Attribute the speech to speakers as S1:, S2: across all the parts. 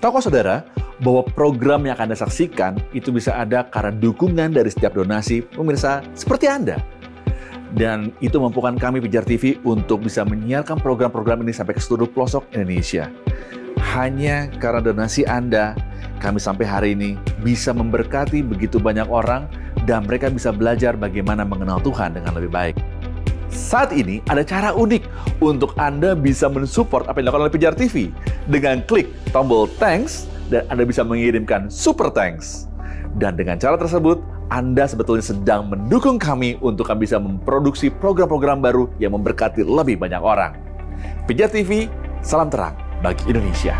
S1: Tahukah saudara bahwa program yang akan Anda saksikan itu bisa ada karena dukungan dari setiap donasi pemirsa seperti Anda. Dan itu memampukan kami Pijar TV untuk bisa menyiarkan program-program ini sampai ke seluruh pelosok Indonesia. Hanya karena donasi Anda, kami sampai hari ini bisa memberkati begitu banyak orang dan mereka bisa belajar bagaimana mengenal Tuhan dengan lebih baik. Saat ini ada cara unik untuk Anda bisa mensupport apa yang dilakukan oleh Pijar TV dengan klik tombol thanks dan Anda bisa mengirimkan super thanks. Dan dengan cara tersebut, Anda sebetulnya sedang mendukung kami untuk kami bisa memproduksi program-program baru yang memberkati lebih banyak orang. Pijar TV, salam terang bagi Indonesia.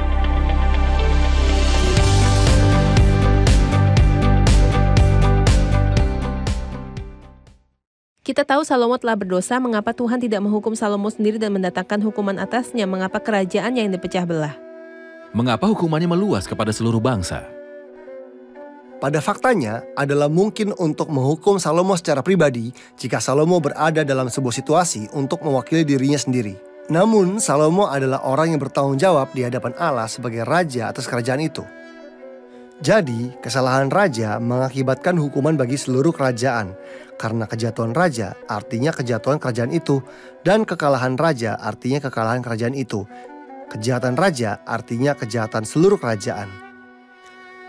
S2: Kita tahu Salomo telah berdosa, mengapa Tuhan tidak menghukum Salomo sendiri dan mendatangkan hukuman atasnya? Mengapa kerajaan yang dipecah belah?
S3: Mengapa hukumannya meluas kepada seluruh bangsa?
S4: Pada faktanya adalah mungkin untuk menghukum Salomo secara pribadi jika Salomo berada dalam sebuah situasi untuk mewakili dirinya sendiri. Namun Salomo adalah orang yang bertanggung jawab di hadapan Allah sebagai raja atas kerajaan itu. Jadi kesalahan raja mengakibatkan hukuman bagi seluruh kerajaan. Karena kejatuhan raja artinya kejatuhan kerajaan itu, dan kekalahan raja artinya kekalahan kerajaan itu. Kejahatan raja artinya kejahatan seluruh kerajaan.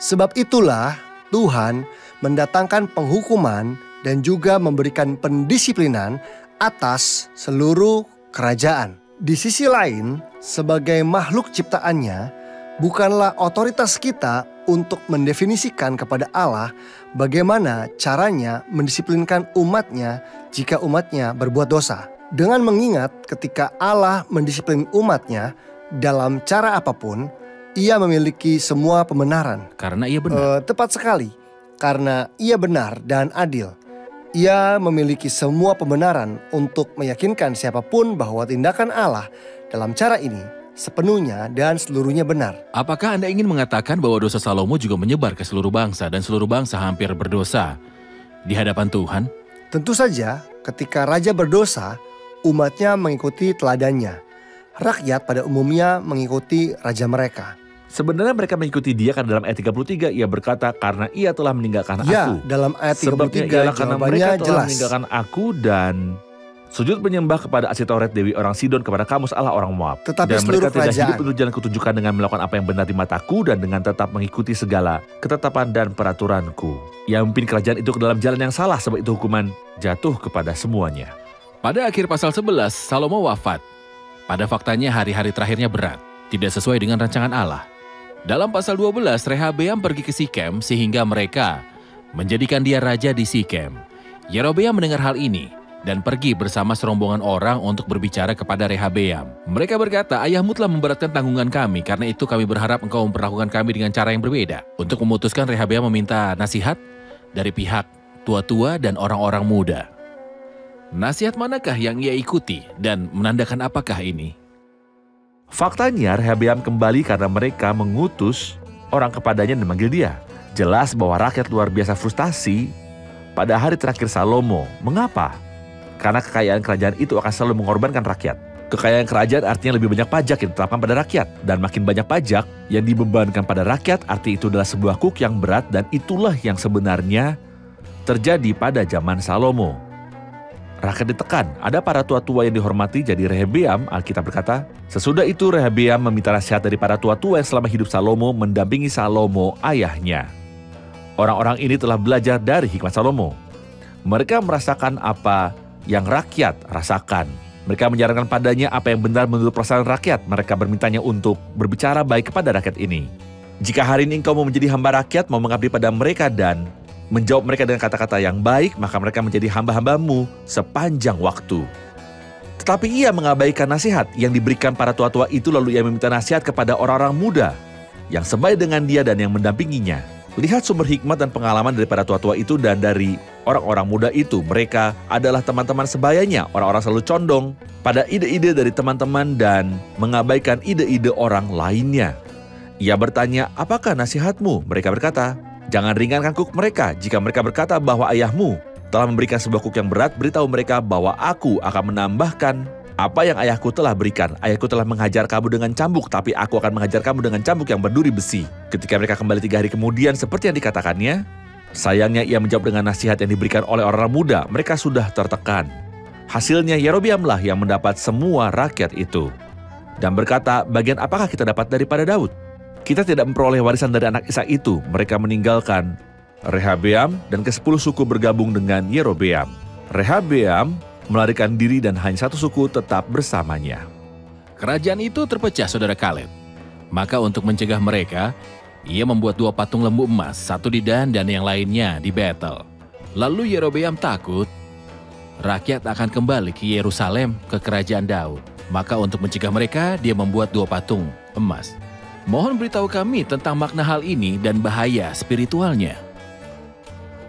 S4: Sebab itulah Tuhan mendatangkan penghukuman dan juga memberikan pendisiplinan atas seluruh kerajaan. Di sisi lain, sebagai makhluk ciptaannya, bukanlah otoritas kita untuk mendefinisikan kepada Allah bagaimana caranya mendisiplinkan umatnya jika umatnya berbuat dosa. Dengan mengingat ketika Allah mendisiplin umatnya dalam cara apapun, Ia memiliki semua pembenaran.
S3: Karena Ia benar.
S4: Tepat sekali, karena Ia benar dan adil. Ia memiliki semua pembenaran untuk meyakinkan siapapun bahwa tindakan Allah dalam cara ini sepenuhnya dan seluruhnya benar.
S3: Apakah Anda ingin mengatakan bahwa dosa Salomo juga menyebar ke seluruh bangsa dan seluruh bangsa hampir berdosa di hadapan Tuhan?
S4: Tentu saja, ketika raja berdosa, umatnya mengikuti teladannya. Rakyat pada umumnya mengikuti raja mereka.
S1: Sebenarnya mereka mengikuti dia karena dalam ayat 33 ia berkata karena ia telah meninggalkan aku.
S4: Ya, dalam ayat 33
S1: karena mereka telah
S4: jelas.
S1: meninggalkan aku dan sujud menyembah kepada Asitoret Dewi orang Sidon, kepada Kamus Allah orang Moab.
S4: Tetapi
S1: dan
S4: seluruh
S1: mereka tidak
S4: kerajaan
S1: hidup menurut jalan kutujukan dengan melakukan apa yang benar di mataku dan dengan tetap mengikuti segala ketetapan dan peraturanku. Yang memimpin kerajaan itu ke dalam jalan yang salah, sebab itu hukuman jatuh kepada semuanya.
S3: Pada akhir pasal 11, Salomo wafat. Pada faktanya hari-hari terakhirnya berat, tidak sesuai dengan rancangan Allah. Dalam pasal 12, Rehabeam pergi ke Sikem sehingga mereka menjadikan dia raja di Sikem. Yerobeam mendengar hal ini dan pergi bersama serombongan orang untuk berbicara kepada Rehabeam. Mereka berkata, ayahmu telah memberatkan tanggungan kami, karena itu kami berharap engkau memperlakukan kami dengan cara yang berbeda. Untuk memutuskan, Rehabeam meminta nasihat dari pihak tua-tua dan orang-orang muda. Nasihat manakah yang ia ikuti dan menandakan apakah ini?
S1: Faktanya Rehabeam kembali karena mereka mengutus orang kepadanya dan memanggil dia. Jelas bahwa rakyat luar biasa frustasi pada hari terakhir Salomo. Mengapa? Karena kekayaan kerajaan itu akan selalu mengorbankan rakyat. Kekayaan kerajaan artinya lebih banyak pajak yang ditetapkan pada rakyat. Dan makin banyak pajak yang dibebankan pada rakyat, arti itu adalah sebuah kuk yang berat, dan itulah yang sebenarnya terjadi pada zaman Salomo. Rakyat ditekan, ada para tua-tua yang dihormati, jadi Rehabeam, Alkitab berkata, sesudah itu Rehabeam meminta nasihat dari para tua-tua yang selama hidup Salomo mendampingi Salomo ayahnya. Orang-orang ini telah belajar dari hikmat Salomo. Mereka merasakan apa yang rakyat rasakan. Mereka menyarankan padanya apa yang benar menurut perasaan rakyat. Mereka bermintanya untuk berbicara baik kepada rakyat ini. Jika hari ini engkau mau menjadi hamba rakyat, mau mengabdi pada mereka dan menjawab mereka dengan kata-kata yang baik, maka mereka menjadi hamba-hambamu sepanjang waktu. Tetapi ia mengabaikan nasihat yang diberikan para tua-tua itu, lalu ia meminta nasihat kepada orang-orang muda yang sebaya dengan dia dan yang mendampinginya. Lihat sumber hikmat dan pengalaman dari para tua-tua itu dan dari orang-orang muda itu. Mereka adalah teman-teman sebayanya. Orang-orang selalu condong pada ide-ide dari teman-teman dan mengabaikan ide-ide orang lainnya. Ia bertanya, apakah nasihatmu? Mereka berkata, jangan ringankan kuk mereka. Jika mereka berkata bahwa ayahmu telah memberikan sebuah kuk yang berat, beritahu mereka bahwa aku akan menambahkan Apa yang ayahku telah berikan? Ayahku telah menghajar kamu dengan cambuk, tapi aku akan menghajar kamu dengan cambuk yang berduri besi. Ketika mereka kembali 3 hari kemudian, seperti yang dikatakannya, sayangnya ia menjawab dengan nasihat yang diberikan oleh orang muda. Mereka sudah tertekan. Hasilnya Yerobeamlah yang mendapat semua rakyat itu. Dan berkata, bagian apakah kita dapat daripada Daud? Kita tidak memperoleh warisan dari anak Ishak itu. Mereka meninggalkan Rehabeam dan ke-10 suku bergabung dengan Yerobeam. Rehabeam melarikan diri dan hanya 1 suku tetap bersamanya.
S3: Kerajaan itu terpecah, saudara Kaleb. Maka untuk mencegah mereka, ia membuat 2 patung lembu emas, 1 di Dan dan yang lainnya di Betel. Lalu Yerobeam takut rakyat akan kembali ke Yerusalem, ke kerajaan Daud. Maka untuk mencegah mereka, dia membuat 2 patung emas. Mohon beritahu kami tentang makna hal ini dan bahaya spiritualnya.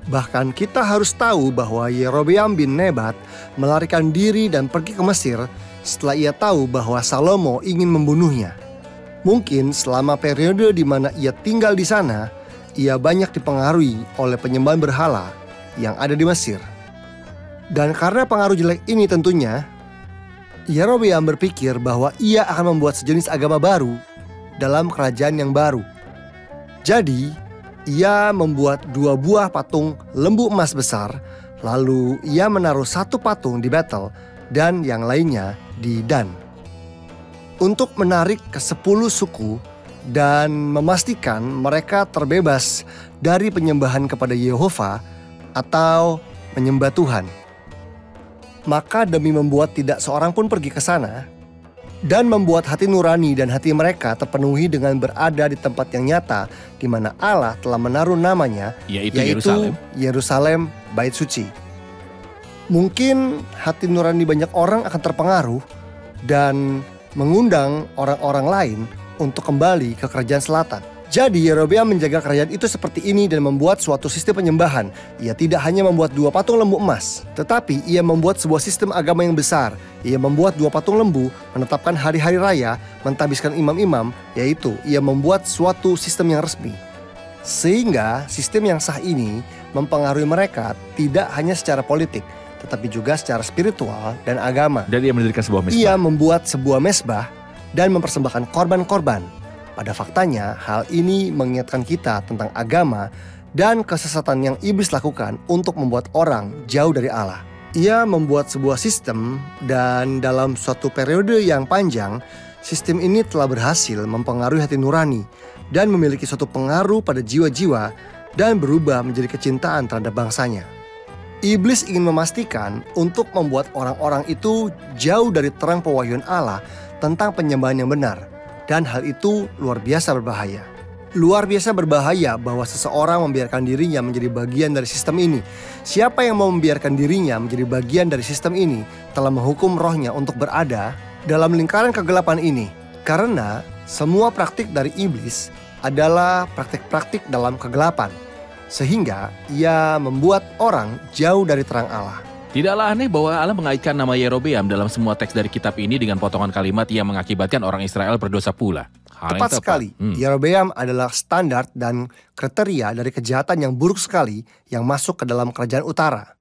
S4: Bahkan kita harus tahu bahwa Yerobeam bin Nebat melarikan diri dan pergi ke Mesir setelah ia tahu bahwa Salomo ingin membunuhnya. Mungkin selama periode di mana ia tinggal di sana, ia banyak dipengaruhi oleh penyembahan berhala yang ada di Mesir. Dan karena pengaruh jelek ini tentunya, Yerobeam berpikir bahwa ia akan membuat sejenis agama baru dalam kerajaan yang baru. Jadi, ia membuat 2 buah patung lembu emas besar, lalu ia menaruh 1 patung di Betel dan yang lainnya di Dan. Untuk menarik ke-10 suku dan memastikan mereka terbebas dari penyembahan kepada Yehova atau menyembah Tuhan. Maka demi membuat tidak seorang pun pergi ke sana, dan membuat hati nurani dan hati mereka terpenuhi dengan berada di tempat yang nyata di mana Allah telah menaruh namanya, yaitu Yerusalem, Bait Suci. Mungkin hati nurani banyak orang akan terpengaruh dan mengundang orang-orang lain untuk kembali ke kerajaan selatan. Jadi Yerobeam menjaga kerajaan itu seperti ini dan membuat suatu sistem penyembahan. Ia tidak hanya membuat 2 patung lembu emas, tetapi ia membuat sebuah sistem agama yang besar. Ia membuat 2 patung lembu, menetapkan hari-hari raya, mentahbiskan imam-imam, yaitu ia membuat suatu sistem yang resmi. Sehingga sistem yang sah ini mempengaruhi mereka tidak hanya secara politik, tetapi juga secara spiritual dan agama.
S1: Dan ia mendirikan sebuah mesbah.
S4: Ia membuat sebuah mesbah dan mempersembahkan korban-korban. Pada faktanya, hal ini mengingatkan kita tentang agama dan kesesatan yang iblis lakukan untuk membuat orang jauh dari Allah. Ia membuat sebuah sistem dan dalam suatu periode yang panjang, sistem ini telah berhasil mempengaruhi hati nurani dan memiliki suatu pengaruh pada jiwa-jiwa dan berubah menjadi kecintaan terhadap bangsanya. Iblis ingin memastikan untuk membuat orang-orang itu jauh dari terang pewahyuan Allah tentang penyembahan yang benar. Dan hal itu luar biasa berbahaya. Luar biasa berbahaya bahwa seseorang membiarkan dirinya menjadi bagian dari sistem ini. Siapa yang mau membiarkan dirinya menjadi bagian dari sistem ini telah menghukum rohnya untuk berada dalam lingkaran kegelapan ini. Karena semua praktik dari iblis adalah praktik-praktik dalam kegelapan. Sehingga ia membuat orang jauh dari terang Allah.
S3: Tidaklah aneh bahwa Allah mengaitkan nama Yerobeam dalam semua teks dari kitab ini dengan potongan kalimat yang mengakibatkan orang Israel berdosa pula.
S4: Tepat sekali. Yerobeam adalah standar dan kriteria dari kejahatan yang buruk sekali yang masuk ke dalam kerajaan utara.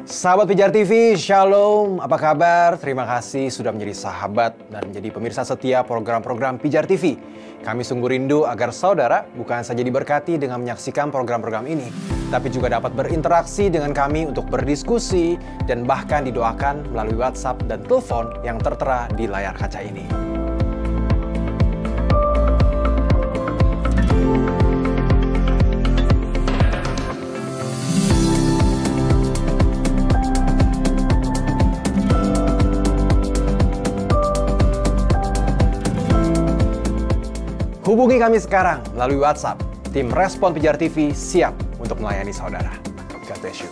S5: Sahabat Pijar TV, Shalom, apa kabar? Terima kasih sudah menjadi sahabat dan menjadi pemirsa setia program-program Pijar TV. Kami sungguh rindu agar saudara bukan saja diberkati dengan menyaksikan program-program ini, tapi juga dapat berinteraksi dengan kami untuk berdiskusi dan bahkan didoakan melalui WhatsApp dan telepon yang tertera di layar kaca ini. Hubungi kami sekarang melalui WhatsApp. Tim Respon Pijar TV siap untuk melayani saudara. God bless you.